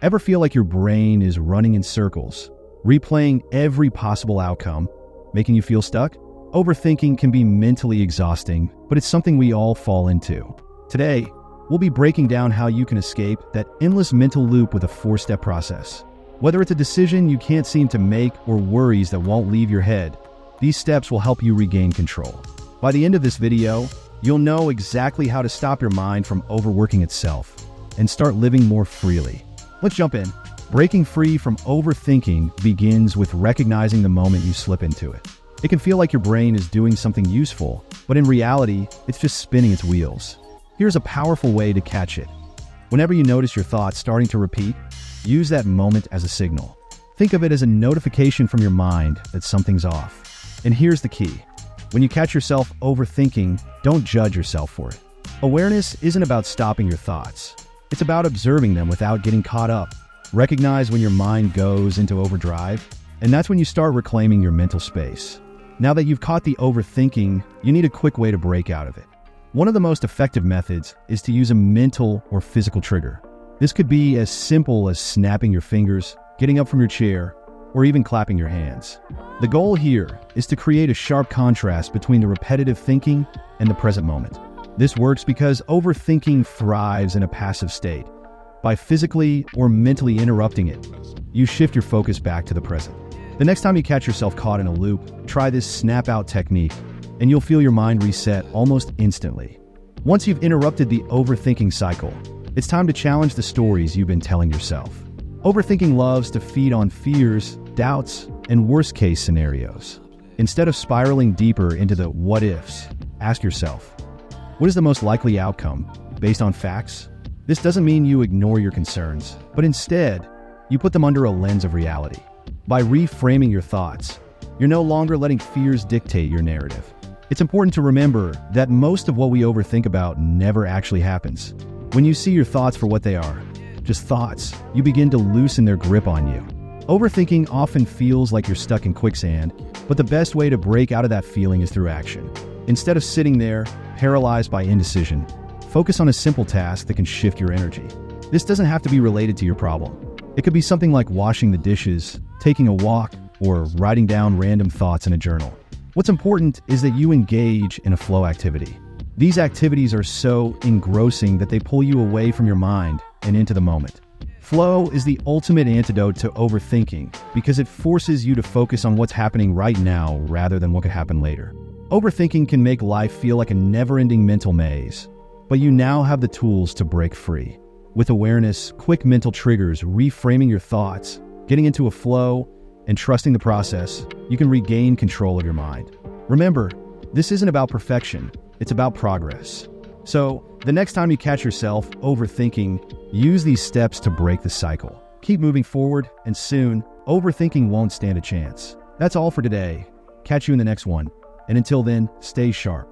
Ever feel like your brain is running in circles, replaying every possible outcome, making you feel stuck? Overthinking can be mentally exhausting, but it's something we all fall into. Today, we'll be breaking down how you can escape that endless mental loop with a 4-step process. Whether it's a decision you can't seem to make or worries that won't leave your head, these steps will help you regain control. By the end of this video, you'll know exactly how to stop your mind from overworking itself and start living more freely. Let's jump in. Breaking free from overthinking begins with recognizing the moment you slip into it. It can feel like your brain is doing something useful, but in reality, it's just spinning its wheels. Here's a powerful way to catch it. Whenever you notice your thoughts starting to repeat, use that moment as a signal. Think of it as a notification from your mind that something's off. And here's the key. When you catch yourself overthinking, don't judge yourself for it. Awareness isn't about stopping your thoughts. It's about observing them without getting caught up. Recognize when your mind goes into overdrive, and that's when you start reclaiming your mental space. Now that you've caught the overthinking, you need a quick way to break out of it. One of the most effective methods is to use a mental or physical trigger. This could be as simple as snapping your fingers, getting up from your chair, or even clapping your hands. The goal here is to create a sharp contrast between the repetitive thinking and the present moment. This works because overthinking thrives in a passive state. By physically or mentally interrupting it, you shift your focus back to the present. The next time you catch yourself caught in a loop, try this snap-out technique, and you'll feel your mind reset almost instantly. Once you've interrupted the overthinking cycle, it's time to challenge the stories you've been telling yourself. Overthinking loves to feed on fears, doubts, and worst-case scenarios. Instead of spiraling deeper into the what-ifs, ask yourself, what is the most likely outcome based on facts? This doesn't mean you ignore your concerns, but instead, you put them under a lens of reality. By reframing your thoughts, you're no longer letting fears dictate your narrative. It's important to remember that most of what we overthink about never actually happens. When you see your thoughts for what they are, just thoughts, you begin to loosen their grip on you. Overthinking often feels like you're stuck in quicksand, but the best way to break out of that feeling is through action. Instead of sitting there, paralyzed by indecision, focus on a simple task that can shift your energy. This doesn't have to be related to your problem. It could be something like washing the dishes, taking a walk, or writing down random thoughts in a journal. What's important is that you engage in a flow activity. These activities are so engrossing that they pull you away from your mind and into the moment. Flow is the ultimate antidote to overthinking because it forces you to focus on what's happening right now rather than what could happen later. Overthinking can make life feel like a never-ending mental maze, but you now have the tools to break free. With awareness, quick mental triggers, reframing your thoughts, getting into a flow, and trusting the process, you can regain control of your mind. Remember, this isn't about perfection, it's about progress. So, the next time you catch yourself overthinking, use these steps to break the cycle. Keep moving forward, and soon, overthinking won't stand a chance. That's all for today. Catch you in the next one. And until then, stay sharp.